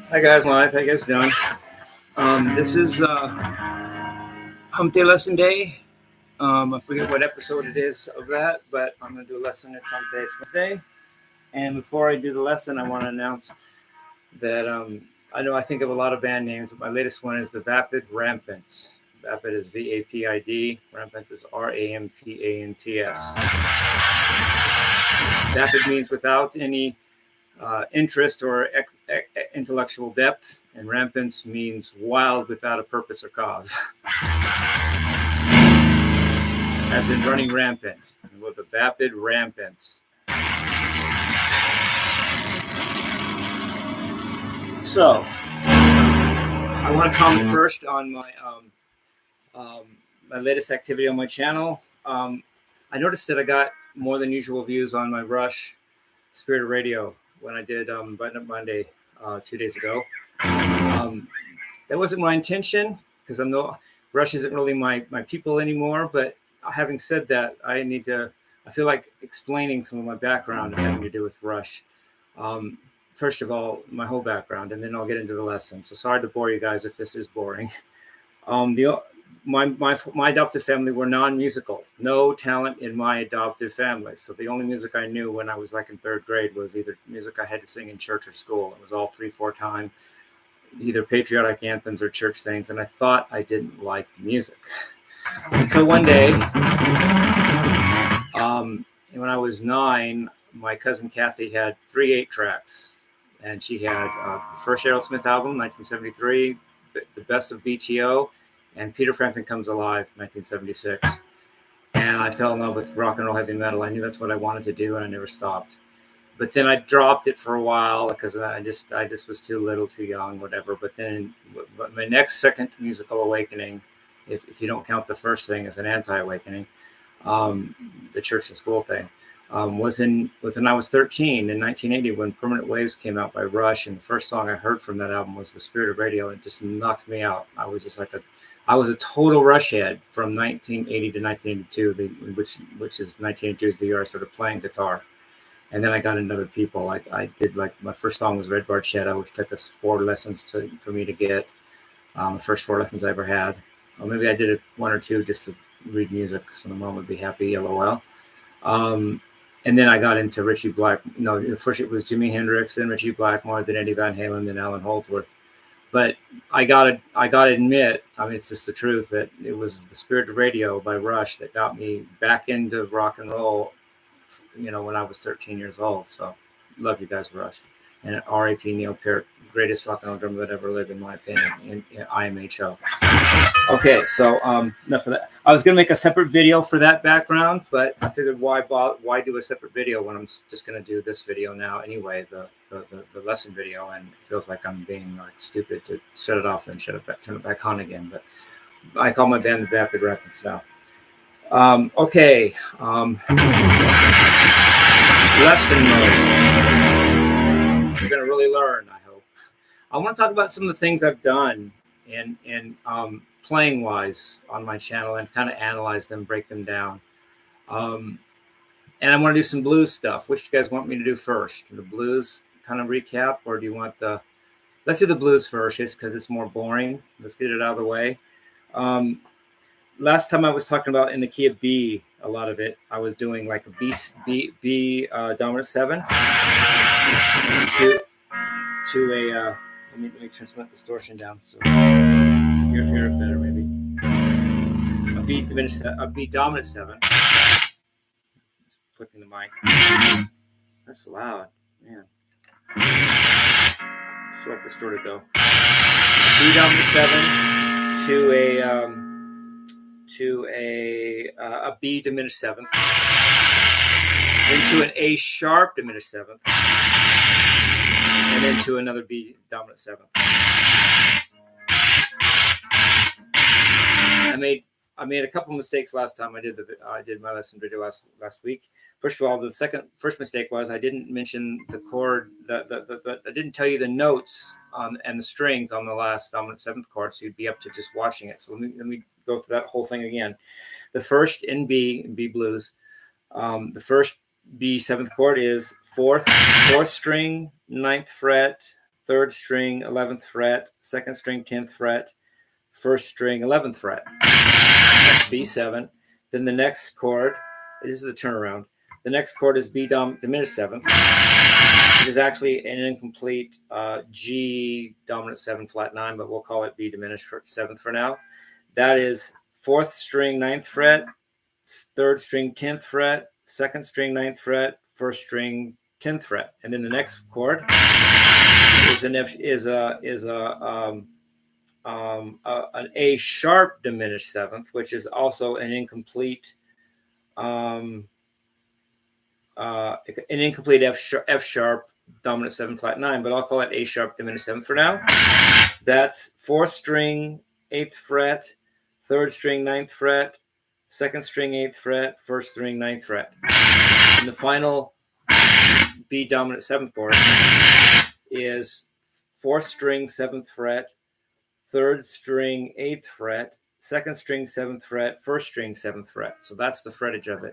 Hi guys, live. How you guys doing? This is Humpday lesson day. I forget what episode it is of that, but I'm gonna do a lesson. It's Humpday. It's Wednesday. And before I do the lesson, I want to announce that I know I think of a lot of band names, but my latest one is the Vapid Rampants. Vapid is VAPID. Rampant is RAMPANTS. Vapid means without any interest or intellectual depth, and rampance means wild without a purpose or cause. As in running rampant, with the Vapid Rampants. So, I want to comment first on my latest activity on my channel. I noticed that I got more than usual views on my Rush Spirit of Radio when I did Button Up Monday 2 days ago. That wasn't my intention because Rush isn't really my people anymore. But having said that, I feel like explaining some of my background having to do with Rush. First of all, my whole background, and then I'll get into the lesson. So sorry to bore you guys if this is boring. My adoptive family were non-musical, no talent in my adoptive family. So the only music I knew when I was like in third grade was either music I had to sing in church or school. It was all 3/4 time, either patriotic anthems or church things. And I thought I didn't like music. And so one day, when I was 9, my cousin Kathy had 3 8-tracks. And she had the first Aerosmith album, 1973, The Best of BTO, and Peter Frampton Comes Alive, 1976. And I fell in love with rock and roll heavy metal. I knew that's what I wanted to do, and I never stopped. But then I dropped it for a while because I just was too little, too young, whatever. But then my next second musical awakening, if you don't count the first thing as an anti-awakening, the church and school thing, was when I was 13 in 1980 when Permanent Waves came out by Rush, and the first song I heard from that album was The Spirit of Radio, and it just knocked me out. I was just like I was a total Rush head from 1980 to 1982, which is 1982 is the year I started playing guitar, and then I got into other people. I did my first song was Red Barchetta, which took us 4 lessons for me to get. The first 4 lessons I ever had. Or maybe I did 1 or 2 just to read music, so the mom would be happy. LOL. And then I got into Richie Black. No, first it was Jimi Hendrix, then Richie Blackmore, then Eddie Van Halen, then Alan Holdsworth. But I gotta admit, I mean, it's just the truth that it was The Spirit of Radio by Rush that got me back into rock and roll, when I was 13 years old. So love you guys, Rush. And R.A.P. Neil Peart, greatest rock and roll drummer that ever lived, in my opinion, in IMHO. Okay, so enough of that. I was going to make a separate video for that background, but I figured why do a separate video when I'm just going to do this video now anyway, the lesson video, and it feels like I'm being stupid to shut it off and turn it back on again. But I call my band the Vapid Rampants now. Okay. Lesson mode. You're going to really learn, I hope. I want to talk about some of the things I've done and playing wise on my channel and kind of analyze them, break them down. And I want to do some blues stuff. Which do you guys want me to do first? The blues kind of recap, or do you want let's do the blues first, just because it's more boring. Let's get it out of the way. Last time I was talking about in the key of B, a lot of it, I was doing like a B dominant 7 to a, let me turn some distortion down so you hear it better maybe. A B dominant 7. Just clicking the mic. That's loud, man. Sort of distorted though. B dominant 7 to a B diminished 7th, then to an A sharp diminished 7th, and then to another B dominant 7th. I made a couple mistakes last time I did my lesson video last week. First of all, the first mistake was I didn't mention the chord. I didn't tell you the notes and the strings on the last dominant 7th chord, so you'd be up to just watching it. So let me go through that whole thing again. The first in B blues, the first B 7th chord is fourth string, 9th fret, 3rd string, 11th fret, 2nd string, 10th fret, 1st string, 11th fret. That's B7. Then the next chord, this is a turnaround. The next chord is B diminished 7th, which is actually an incomplete G dominant 7 flat 9, but we'll call it B diminished 7th for now. That is 4th string, 9th fret, 3rd string, 10th fret, 2nd string, 9th fret, 1st string, 10th fret. And then the next chord is an A sharp diminished 7th, which is also an incomplete F sharp dominant 7 flat 9, but I'll call it A sharp diminished 7th for now. That's 4th string, 8th fret, 3rd string, 9th fret, 2nd string, 8th fret, 1st string, 9th fret. And the final B dominant 7th chord is 4th string, 7th fret, 3rd string, 8th fret, 2nd string, 7th fret, 1st string, 7th fret. So that's the frettage of it.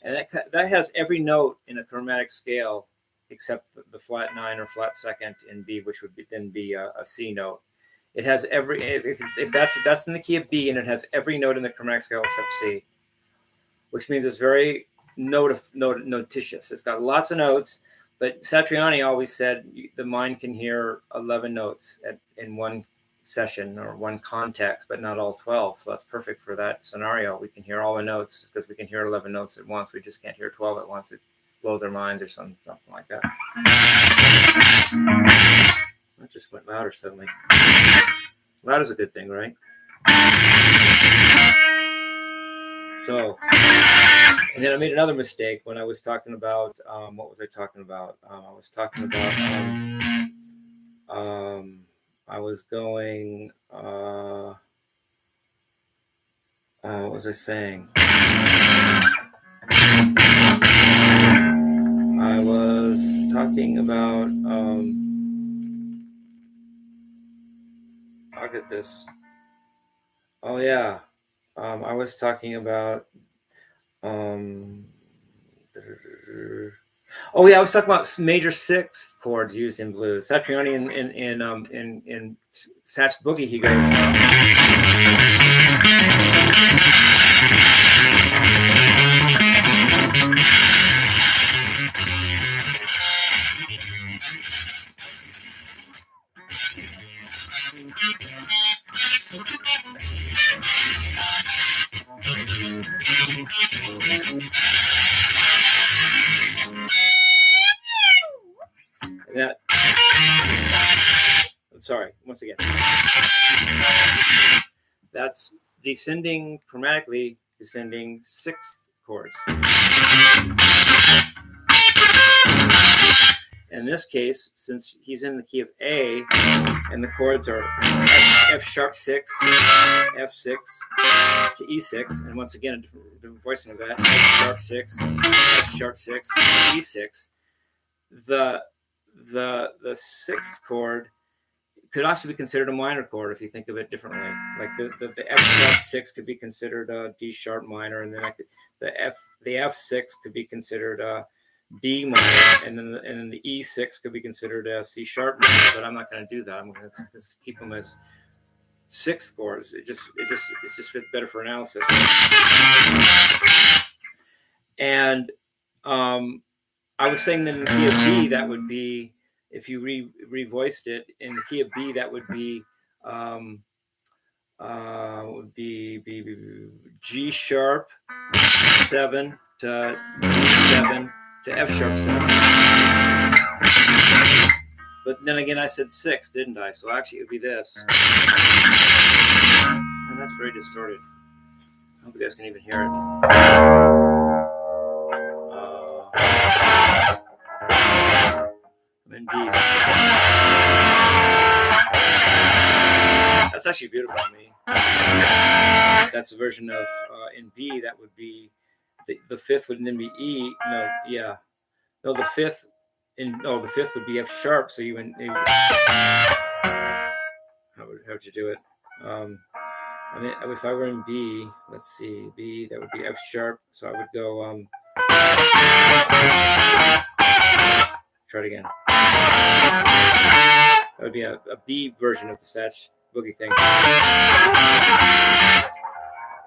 And that has every note in a chromatic scale except the flat 9 or flat 2nd in B, which would then be a C note. It has every, if that's in the key of B, and it has every note in the chromatic scale except C, which means it's very notitious. It's got lots of notes, but Satriani always said the mind can hear 11 notes in one session or one context, but not all 12. So that's perfect for that scenario. We can hear all the notes because we can hear 11 notes at once. We just can't hear 12 at once. It blows our minds or something like that. That just went louder suddenly. Loud is a good thing, right? So, and then I made another mistake when I was talking about, what was I talking about? I was talking about, I was going, what was I saying? I was talking about, I'll get this. Oh yeah. I was talking about, I was talking about major 6 chords used in blues. Satriani in Satch Boogie, he goes. Sorry, once again. That's descending, chromatically descending 6 chords. In this case, since he's in the key of A, and the chords are F sharp 6, F6 to E6, and once again a different voicing of that, F sharp 6, F sharp 6, E6. The 6th chord could also be considered a minor chord if you think of it differently. Like the F sharp 6 could be considered a D sharp minor, and then the F6 could be considered a D minor, and then the E6 could be considered a C sharp minor. But I'm not going to do that. I'm going to just keep them as 6th chords. It just fits better for analysis. And I was saying that in the key of B, that would be, if you revoiced it in the key of B, that would be G sharp 7 to G7 to F sharp 7. But then again, I said 6, didn't I? So actually, it would be this. And that's very distorted. I hope you guys can even hear it. I'm in D. That's actually beautiful to me. That's a version of in B. That would be the 5th would then be E. The 5th would be F sharp. So how would you do it? I mean, if I were in B, let's see, B, that would be F sharp. So I would go, try it again. That would be a B version of the Satch Boogie thing.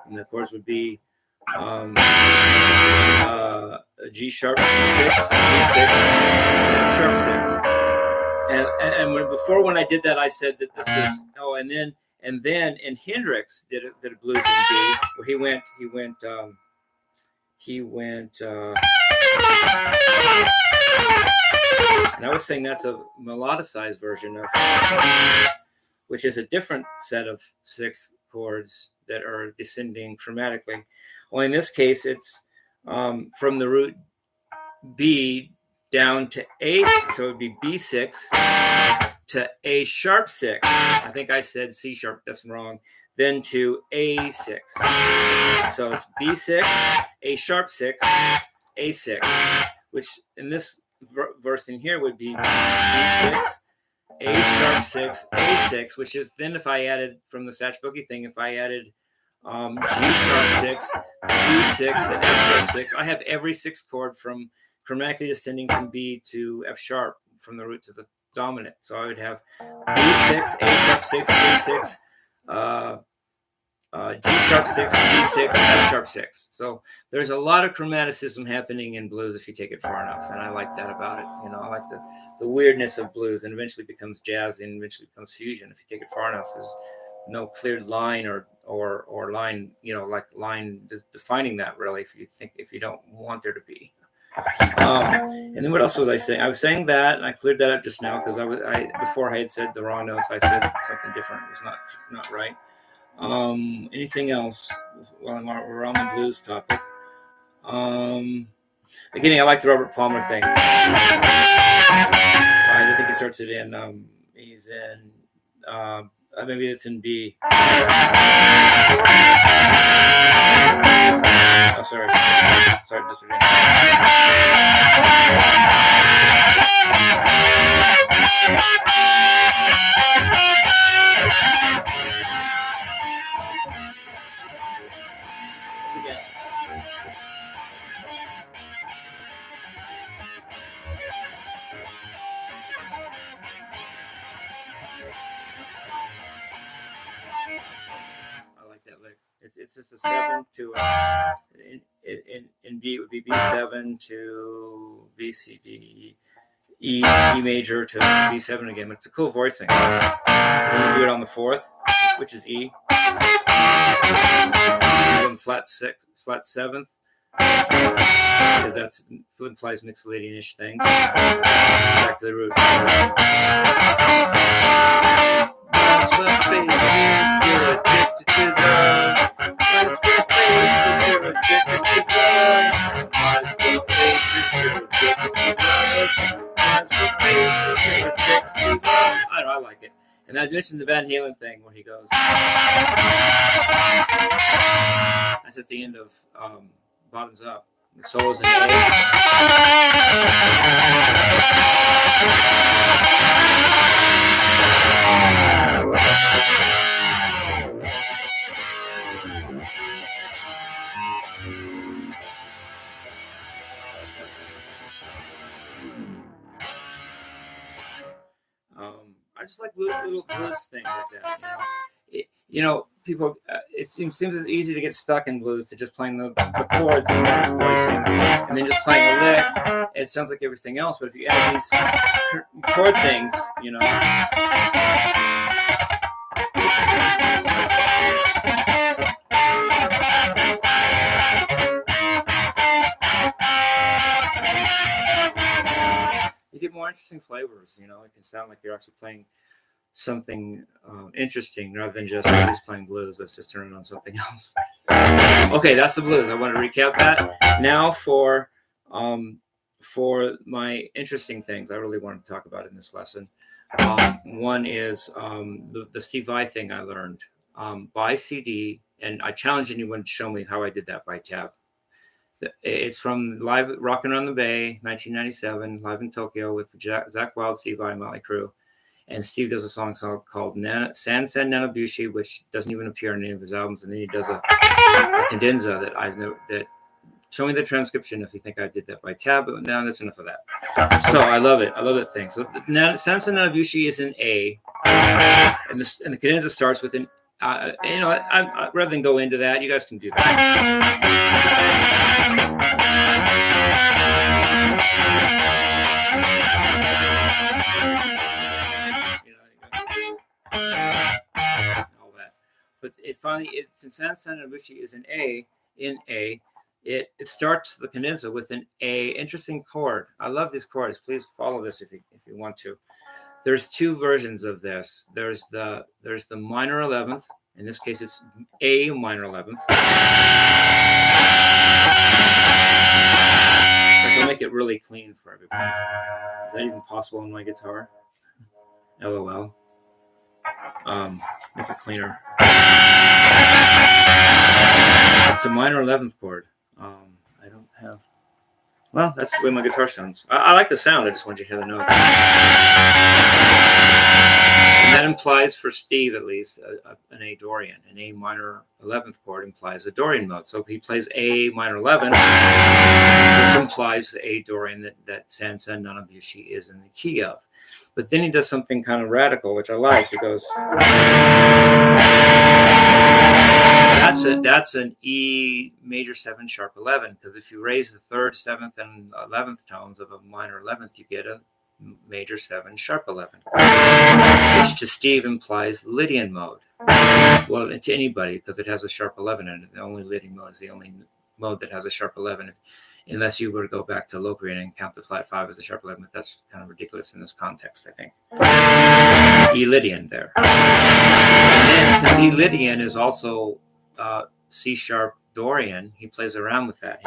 And the chords would be a G sharp 6, G6, F sharp 6. And when I did that, I said that this was, and then Hendrix did a blues in B, where he went, and I was saying that's a melodicized version of, which is a different set of 6 chords that are descending chromatically. Well, in this case, it's from the root B down to A, so it would be B6 to A sharp 6. I think I said C sharp, that's wrong. Then to A6. So it's B6, A sharp 6, A6, which in this verse in here would be B6, A sharp 6, A6, which is then if I added from the Satch Boogie thing, if I added G sharp 6, G6, and F sharp 6, I have every 6th chord from chromatically descending from B to F sharp from the root to the dominant. So I would have B6, A sharp 6, A6, G sharp 6, G6, F sharp 6. So there's a lot of chromaticism happening in blues if you take it far enough, and I like that about it. You know, I like the weirdness of blues, and eventually becomes jazz, and eventually becomes fusion if you take it far enough. There's no clear line or line, you know, like line defining that really. If you don't want there to be. And then what else was I saying? I was saying that, and I cleared that up just now because before I had said the wrong notes. I said something different. It was not right. Anything else? Well, we're on the blues topic. Again, I like the Robert Palmer thing. I think he starts it in. He's in. Maybe it's in B. Oh, sorry. Just again. It's just a 7 to in B it would be B7 to B C D E major to B7 again. But it's a cool voicing. And then you do it on the 4th, which is E. And flat 7th, because that implies Mixolydian-ish things. Back to the root. I like it. And I mentioned the Van Halen thing where he goes. That's at the end of Bottoms Up. The solo's in A. I just like little blues things like that. You know, people. It seems as easy to get stuck in blues to just playing the chords and voicing, and then just playing the lick. It sounds like everything else, but if you add these chord things, you know. You get more interesting flavors. You know, it can sound like you're actually playing something interesting rather than just playing blues. Let's just turn it on something else. Okay, that's the blues. I want to recap that. Now for my interesting things I really want to talk about in this lesson. One is the Steve Vai thing I learned by CD, and I challenge anyone to show me how I did that by tab. It's from Live Rockin' on the Bay, 1997, live in Tokyo with Zach Wild, Steve Vai, and Motley Crue. And Steve does a song called San Nanabushi, which doesn't even appear on any of his albums. And then he does a cadenza that I know that. Show me the transcription if you think I did that by tab, but now that's enough of that. So I love it. I love that thing. So Samson Nanabushi is an A, and the cadenza starts with an. You know, I rather than go into that, you guys can do that. All that, but since Samson Nanabushi is an A in A. It starts the cadenza with an A. Interesting chord. I love these chords. Please follow this if you want to. There's two versions of this. There's the minor 11th. In this case, it's A minor 11th. I'll make it really clean for everybody. Is that even possible on my guitar? LOL. Make it cleaner. It's a minor 11th chord. I don't have. Well, that's the way my guitar sounds. I like the sound. I just want you to hear the notes. And that implies, for Steve at least, an A Dorian. An A minor 11th chord implies a Dorian mode. So he plays A minor 11, which implies the A Dorian that Samson Nanabushi is in the key of. But then he does something kind of radical, which I like. He goes. That's an E major 7 sharp 11, because if you raise the 3rd, 7th, and 11th tones of a minor 11th, you get a major 7 sharp 11, which to Steve implies Lydian mode. Well, to anybody, because it has a sharp 11 in it. The only Lydian mode is the only mode that has a sharp 11. Unless you were to go back to Locrian and count the flat 5 as a sharp 11, but that's kind of ridiculous in this context, I think. E Lydian there. And then, since E Lydian is also C sharp Dorian, he plays around with that.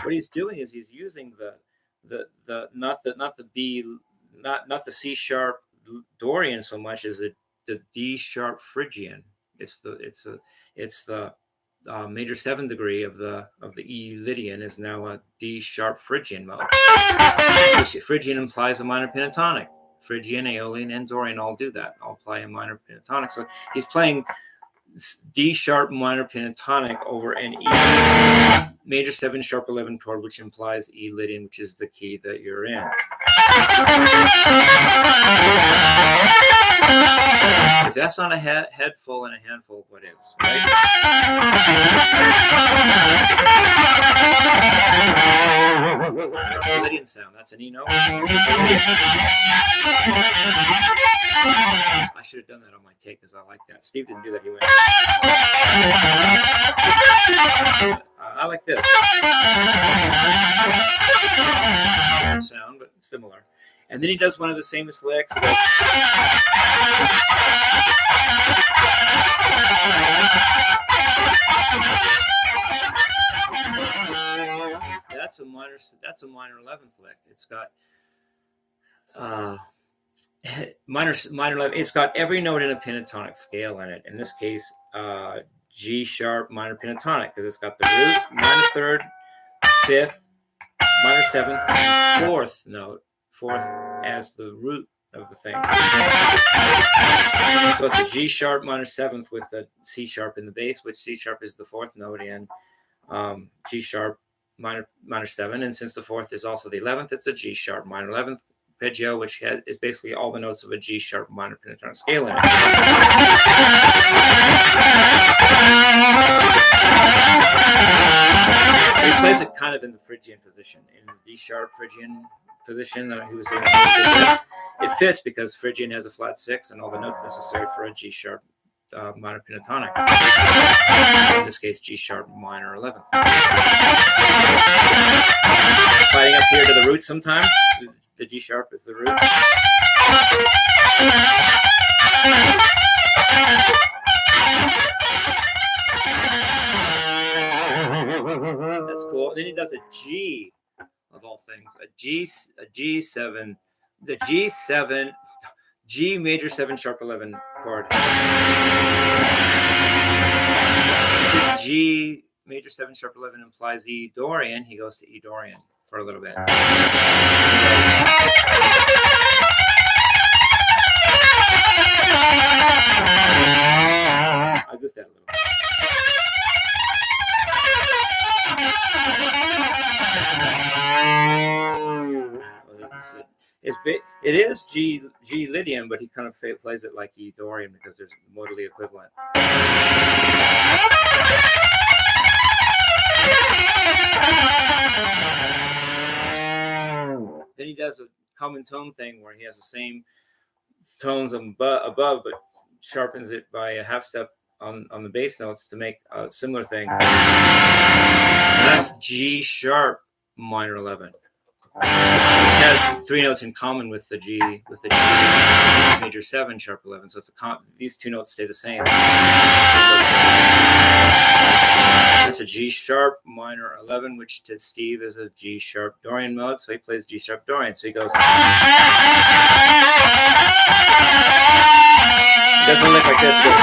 What he's doing is he's using not the C sharp Dorian so much as the D sharp Phrygian. It's the major 7 degree of the E Lydian is now a D sharp Phrygian mode. Phrygian implies a minor pentatonic. Phrygian, Aeolian, and Dorian all do that. All play a minor pentatonic. So he's playing D sharp minor pentatonic over an E major 7 sharp 11 chord, which implies E Lydian, which is the key that you're in. If that's not a head full and a handful, what is? Right? Lydian sound. That's an E note. I should have done that on my take because I like that. Steve didn't do that. He went. I like this. Sound, but similar. And then he does one of his famous licks. He goes, that's a minor 11th lick. It's got minor 11. It's got every note in a pentatonic scale in it. In this case, G sharp minor pentatonic, because it's got the root, minor 3rd, 5th, minor 7th, and 4th note. 4th as the root of the thing. So it's a G sharp minor 7th with a C sharp in the bass, which C sharp is the 4th note in G sharp minor 7. And since the 4th is also the 11th, it's a G sharp minor 11th arpeggio, which is basically all the notes of a G sharp minor pentatonic scale in it. He plays it kind of in the Phrygian position, in the D sharp Phrygian position that he was doing. It fits because Phrygian has a flat 6 and all the notes necessary for a G sharp minor pentatonic. In this case, G sharp minor 11th. Sliding up here to the root sometimes. The G sharp is the root. That's cool. Then he does a G, of all things, a G7, the G7, G major 7 sharp 11 chord. This is G major 7 sharp 11 implies E Dorian, he goes to E Dorian for a little bit. I goofed that a little bit. It is G Lydian, but he kind of plays it like E Dorian because there's modally equivalent. Then he does a common tone thing where he has the same tones above, but sharpens it by a half step on the bass notes to make a similar thing. And that's G sharp minor 11. Which has 3 notes in common with the G major 7 sharp 11. So it's these 2 notes stay the same. That's a G sharp minor 11, which to Steve is a G sharp Dorian mode. So he plays G sharp Dorian. So he goes. It doesn't look like this. It goes.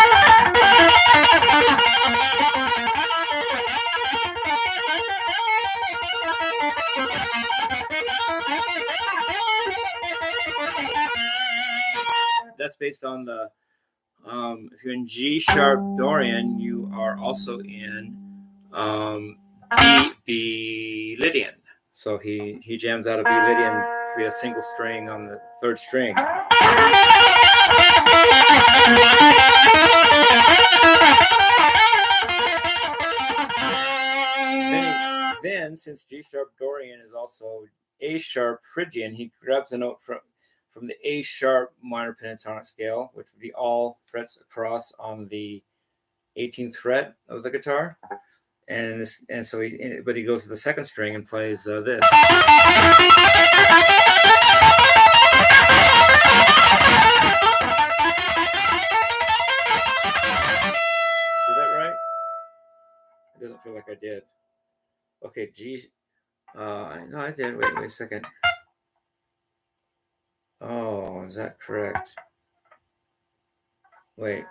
That's based on the, if you're in G sharp Dorian, you are also in B Lydian. So he jams out a B Lydian via single string on the 3rd string. Then since G sharp Dorian is also A sharp Phrygian, he grabs a note from the A sharp minor pentatonic scale, which would be all frets across on the 18th fret of the guitar, but he goes to the 2nd string and plays this. Did that right? It doesn't feel like I did. Okay, G. No, I did. Wait a second. Oh, is that correct? Wait.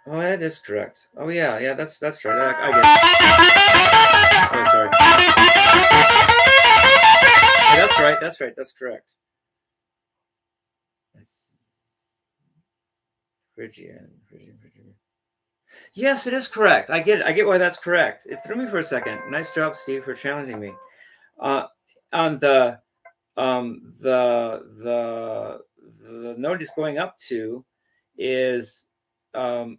Oh, that is correct. Oh, yeah, that's right. I get it. Oh, sorry. Yeah, that's right. That's correct. Phrygian. Yes, it is correct. I get why that's correct. It threw me for a second. Nice job, Steve, for challenging me. On the note he's going up to is an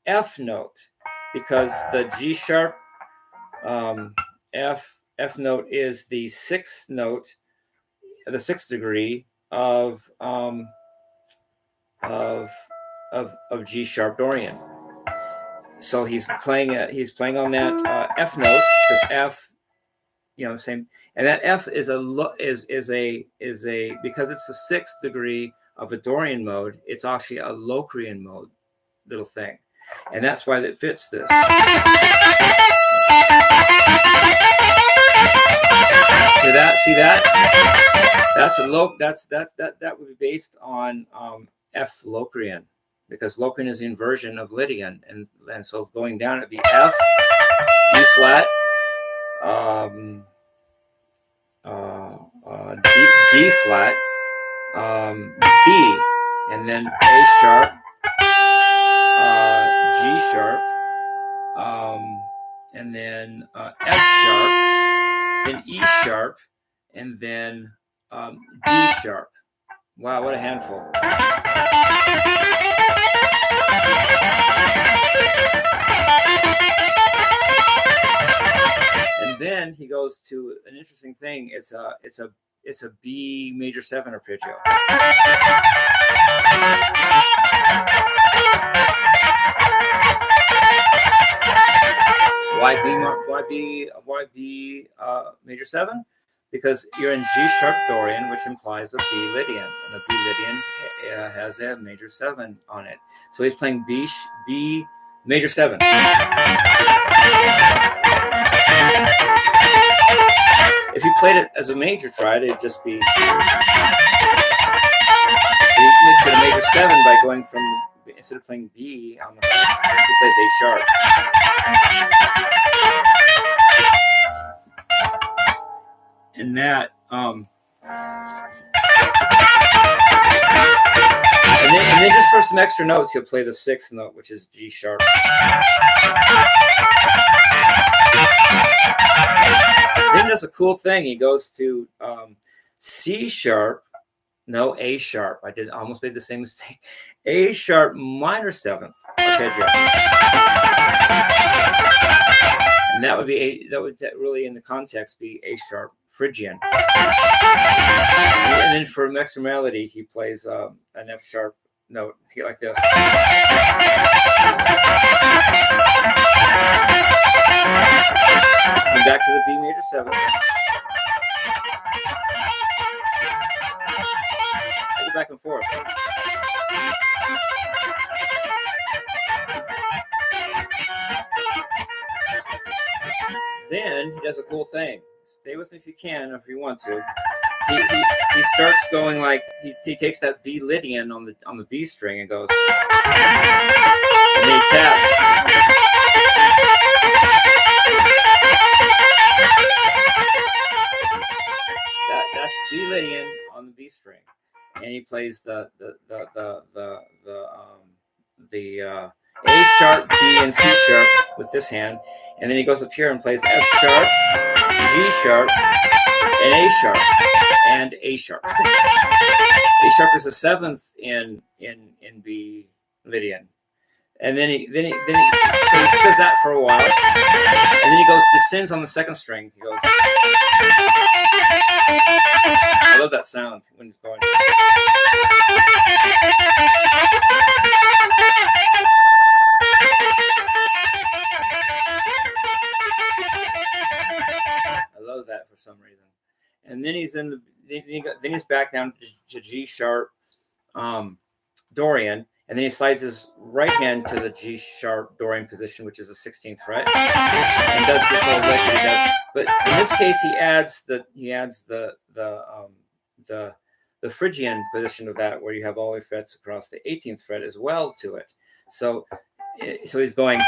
F note, because the G sharp F note is the 6th note, the 6th degree of G sharp Dorian. So he's playing on that F note, because F, same, and that F is a because it's the 6th degree of a Dorian mode. It's actually a Locrian mode little thing, and that's why it fits this. See that? That's that would be based on F Locrian, because Locrian is the inversion of Lydian, and so going down it'd be F, E flat, D flat, B, and then A sharp, G sharp, and then F sharp, then E sharp, and then D sharp. Wow, what a handful. And then he goes to an interesting thing. It's a B major 7 arpeggio. Why B major 7? Because you're in G sharp Dorian, which implies a B Lydian, and a B Lydian has a major 7 on it. So he's playing B major 7. If you played it as a major triad, it'd just be you get to the major 7 by going from instead of playing B on the horn, he plays A sharp. And that, and then just for some extra notes, he'll play the 6th note, which is G sharp. Then does a cool thing. He goes to C sharp, no, A sharp. I almost made the same mistake. A sharp minor 7th arpeggio. And that would be that would really in the context be A sharp Phrygian. And then for extra melody, he plays an F sharp note like this. And back to the B major 7. I go back and forth. Then he does a cool thing. Stay with me if you can, or if you want to. He starts going like he takes that B Lydian on the B string and goes, and then he taps. That's B Lydian on the B string, and he plays the A sharp, B, and C sharp with this hand, and then he goes up here and plays F sharp, G sharp, and A sharp, and A sharp. A sharp is the 7th in B Lydian, and then he does that for a while, and then he descends on the 2nd string. He goes. I love that sound when he's going. I love that for some reason. And then he's then he's back down to G sharp Dorian, and then he slides his right hand to the G sharp Dorian position, which is the 16th fret, and does this whole lick. But in this case, he adds the Phrygian position of that, where you have all the frets across the 18th fret as well to it. So he's going.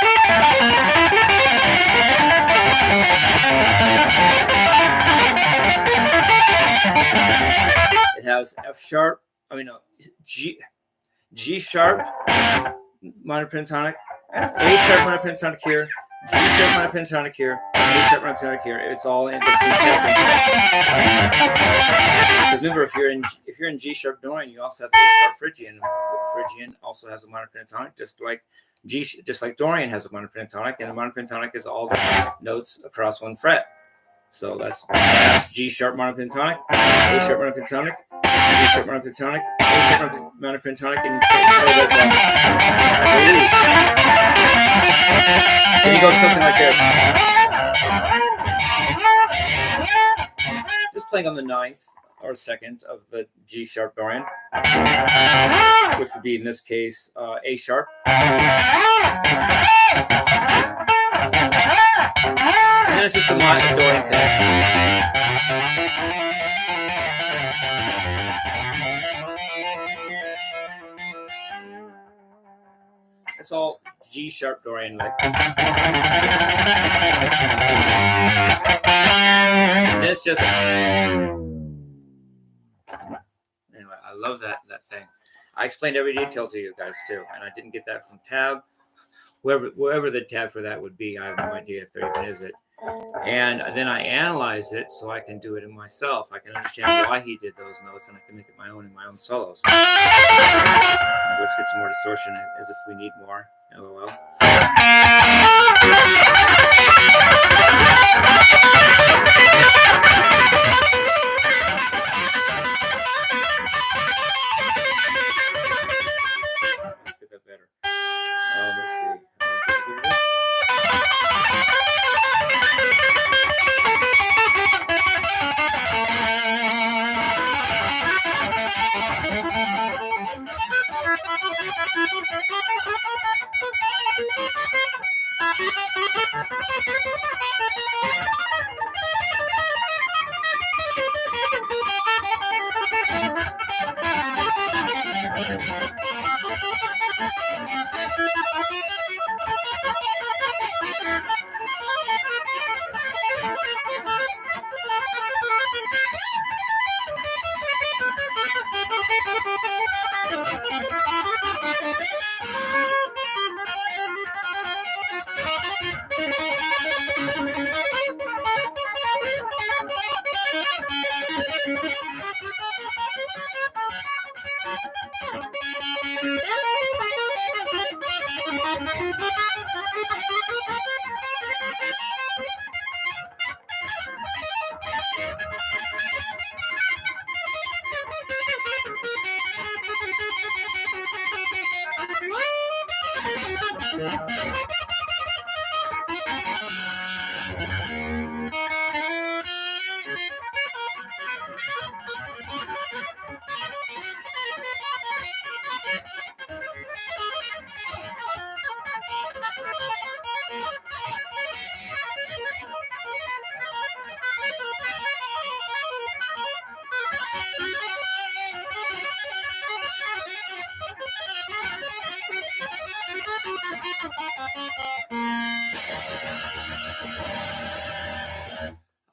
It has F sharp. G sharp minor pentatonic, A sharp minor pentatonic here, G sharp minor pentatonic here, A sharp minor pentatonic here. It's all in. Remember, if you're in G sharp Dorian, you also have A sharp Phrygian. Phrygian also has a minor pentatonic, just like Dorian has a minor pentatonic, and a minor pentatonic is all the notes across one fret. So that's G sharp minor pentatonic, A sharp minor pentatonic, G sharp minor pentatonic, A sharp minor pentatonic, and you play this as a lead. And he goes something like this. Just playing on the 9th or 2nd of the G sharp Dorian, which would be in this case A sharp. And then it's just a minor Dorian thing. It's all G sharp Dorian like. And then it's just. Anyway, I love that thing. I explained every detail to you guys too, and I didn't get that from Tab. Wherever the tab for that would be, I have no idea if there even is it. And then I analyze it so I can do it in myself. I can understand why he did those notes, and I can make it my own in my own solos. Let's get some more distortion as if we need more. LOL. Let's get that better. Let's see.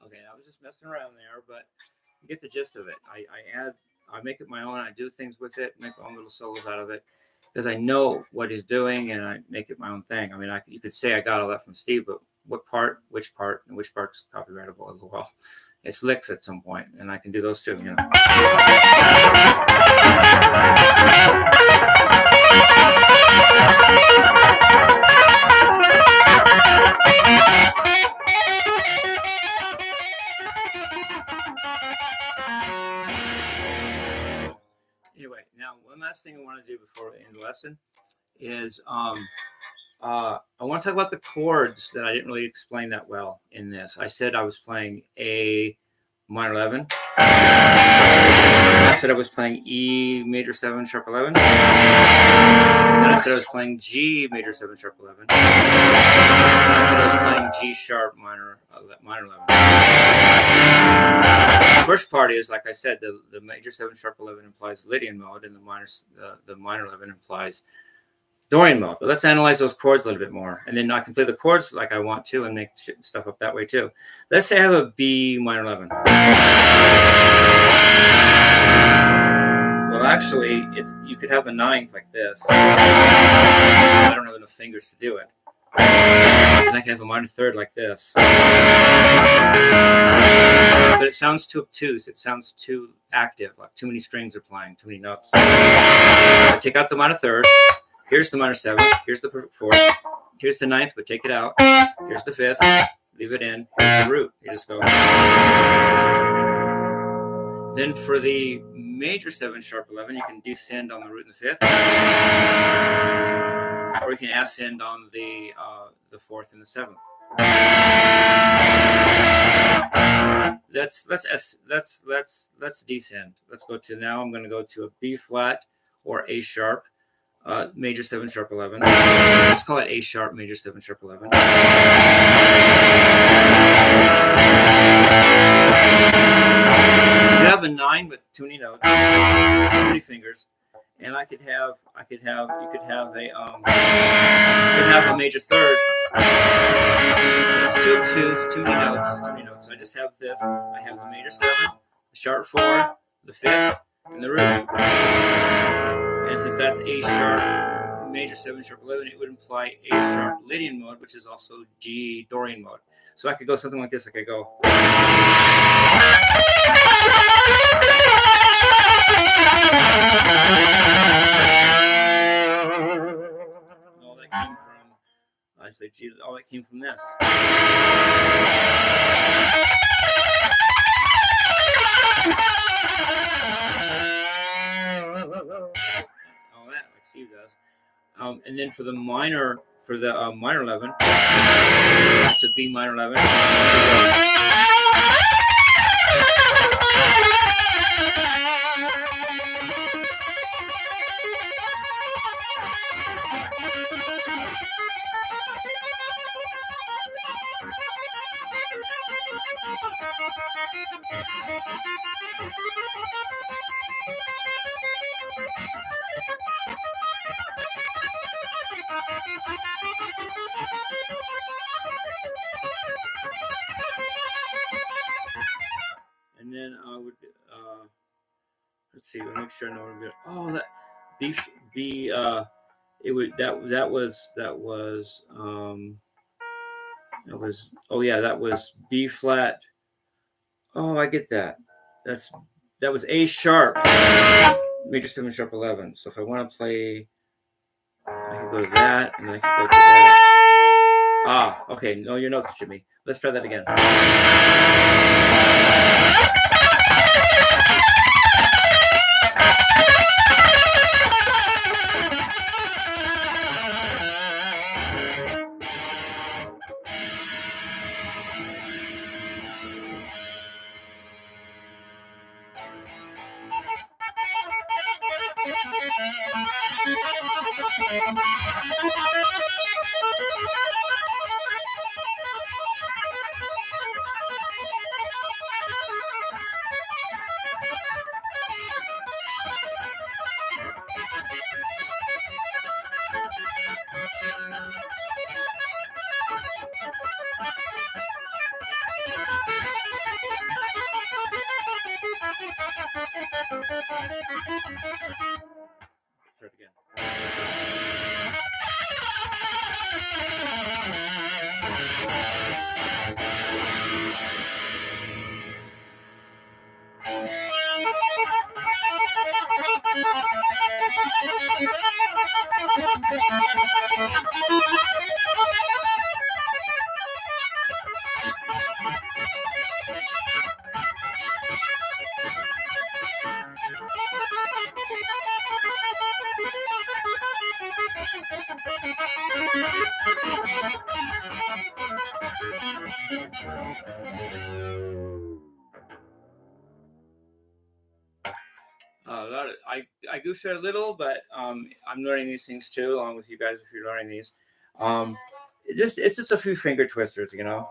Okay, I was just messing around there, but you get the gist of it. I make it my own. I do things with it, make my own little solos out of it, because I know what he's doing, and I make it my own thing. I mean, you could say I got all that from Steve, but what part, and which part's copyrightable as well? It's licks at some point, and I can do those too, you know. Anyway, now one last thing I want to do before we end the lesson is I want to talk about the chords that I didn't really explain that well in this. I said I was playing A minor 11. I said I was playing E major 7 sharp 11. Then I said I was playing G major 7 sharp 11. I said I was playing G sharp minor 11. The first part is, like I said, the major 7 sharp 11 implies Lydian mode, and the minor 11 implies Dorian mode. But let's analyze those chords a little bit more, and then I can play the chords like I want to and make stuff up that way too. Let's say I have a B minor 11. Well, actually, you could have a ninth like this. I don't have enough fingers to do it. And I can have a minor third like this. But it sounds too obtuse. It sounds too active, like too many strings are playing, too many notes. I take out the minor third. Here's the minor 7. Here's the perfect 4th. Here's the ninth, but take it out. Here's the 5th. Leave it in. Here's the root. You just go. Then for the major 7 sharp 11, you can descend on the root in the 5th. Or you can ascend on the 4th and the 7th. Let's descend. Let's go to, now I'm going to go to a B flat or A sharp. Major 7 sharp 11. Let's call it A sharp major 7 sharp 11. You have a 9 with too many notes, too many fingers, and you could have a major third. It's too obtuse, too many notes. I just have this. I have the major 7, the sharp 4, the 5th, and the root. And since that's A sharp major 7 sharp 11, it would imply A sharp Lydian mode, which is also G Dorian mode. So I could go something like this. I could go. All that came from, all that came from this. All that, like Steve does. And then for the minor 11, it's a B minor 11. And then I would let's see, make sure I know what I'm doing. Oh, that it would that was B flat. Oh, I get that. That's that was A sharp, major 7 sharp 11. So if I want to play, I can go to that, and then I can go to that. Ah, okay, know your notes, Jimmie. Let's try that again. Try it again. I goofed it a little, but I'm learning these things too, along with you guys if you're learning these. It's just a few finger twisters, you know.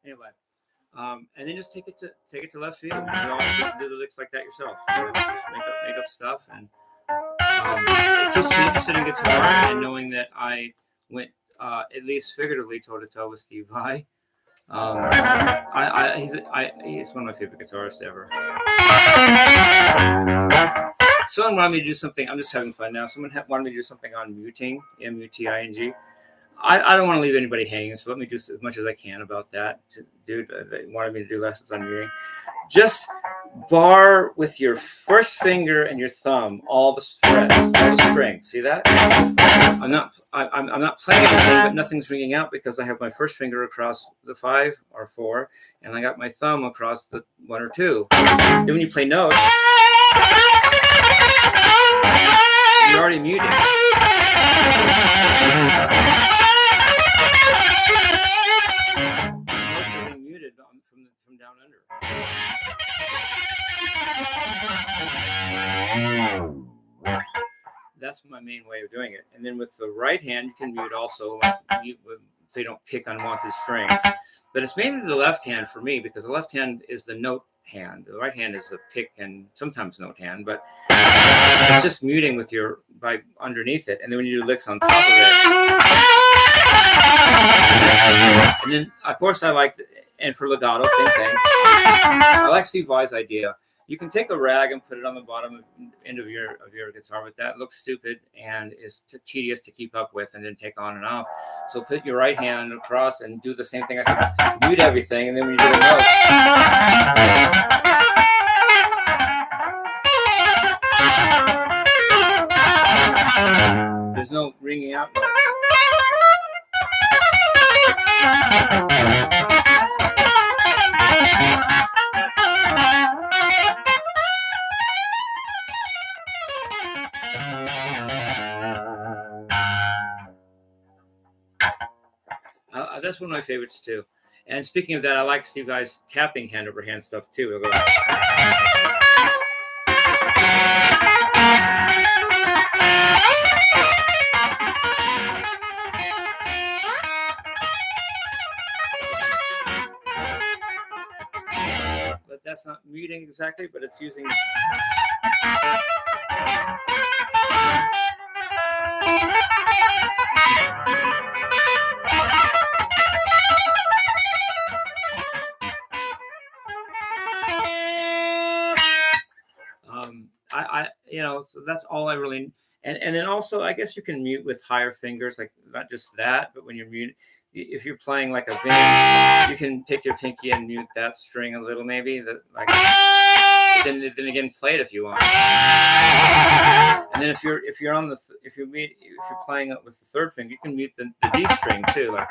Anyway, and then just take it to left field. You know, do the licks like that yourself. You know, just make up stuff, and it keeps me interested in guitar and knowing that I went at least figuratively toe to toe with Steve Vai. He's one of my favorite guitarists ever. Someone wanted me to do something. I'm just having fun now. Someone wanted me to do something on muting, muting. I don't want to leave anybody hanging, so let me do as much as I can about that. Dude, they wanted me to do lessons on muting. Just bar with your first finger and your thumb all the frets, all the strings. See that? I'm not playing anything, but nothing's ringing out because I have my first finger across the 5 or 4, and I got my thumb across the 1 or 2. Then when you play notes, you're already muting. Muted from down under. That's my main way of doing it. And then with the right hand, you can mute also, so you don't pick unwanted strings. But it's mainly the left hand for me because the left hand is the note hand. The right hand is the pick and sometimes note hand, but it's just muting with by underneath it. And then when you do licks on top of it. And then, of course, I like, and for legato, same thing. I like Steve Vai's idea. You can take a rag and put it on the bottom end of your guitar, but that looks stupid and is tedious to keep up with and then take on and off. So put your right hand across and do the same thing. I said, mute everything, and then when you do a note, there's no ringing out noise. That's one of my favorites too. And speaking of that, I like Steve Vai's tapping hand over hand stuff too. It'll go like, but that's not muting exactly, but it's using. so that's all I really. And then also, I guess you can mute with higher fingers, like not just that, but when you're mute, if you're playing like a band, you can take your pinky and mute that string a little, maybe. Then again, play it if you want. And then if you're playing it with the third finger, you can mute the D string too, like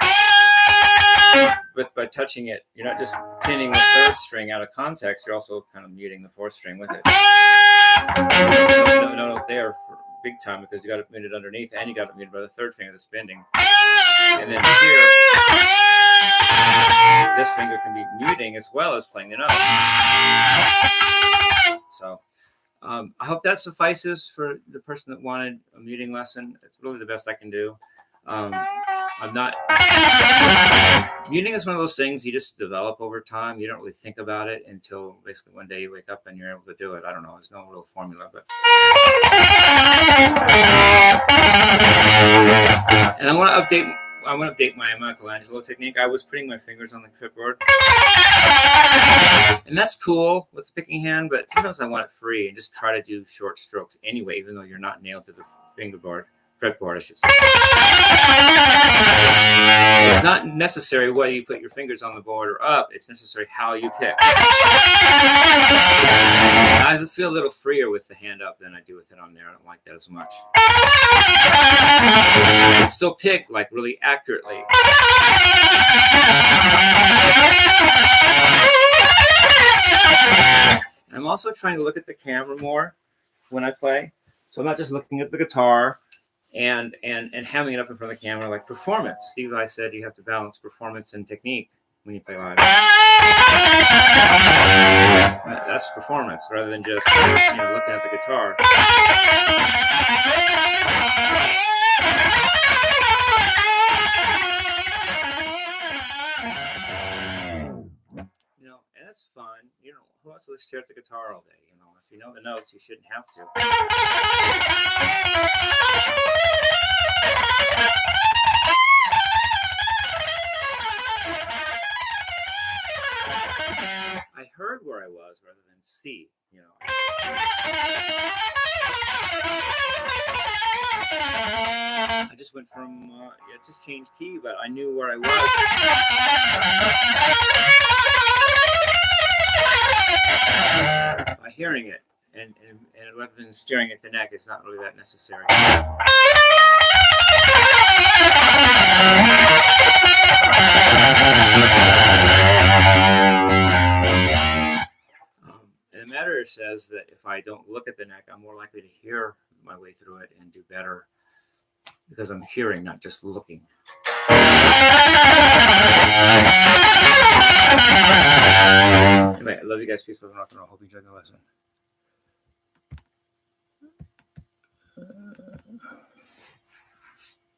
by touching it. You're not just pinning the third string out of context. You're also kind of muting the fourth string with it. No, there for big time, because you got it muted underneath, and you got it muted by the third finger that's bending. And then here, this finger can be muting as well as playing the note. So I hope that suffices for the person that wanted a muting lesson. It's really the best I can do. Muting is one of those things you just develop over time. You don't really think about it until basically one day you wake up and you're able to do it. I don't know. There's no real formula, but. And I want to update my Michelangelo technique. I was putting my fingers on the fretboard, and that's cool with the picking hand, but sometimes I want it free and just try to do short strokes anyway, even though you're not nailed to the fretboard, I should say. It's not necessary whether you put your fingers on the board or up. It's necessary how you pick. I feel a little freer with the hand up than I do with it on there. I don't like that as much. I can still pick like really accurately. I'm also trying to look at the camera more when I play. So I'm not just looking at the guitar and hamming it up in front of the camera like performance. Steve I said you have to balance performance and technique when you play live. That's performance rather than just looking at the guitar. And it's fun. Who wants to stare at the guitar all day? If you know the notes, you shouldn't have to. I heard where I was rather than see, I just went from, just changed key, but I knew where I was. By hearing it, and rather than staring at the neck, it's not really that necessary. And the matter says that if I don't look at the neck, I'm more likely to hear my way through it and do better because I'm hearing, not just looking. Anyway, I love you guys. Peace, love, and rock and roll. Hope you enjoyed the lesson.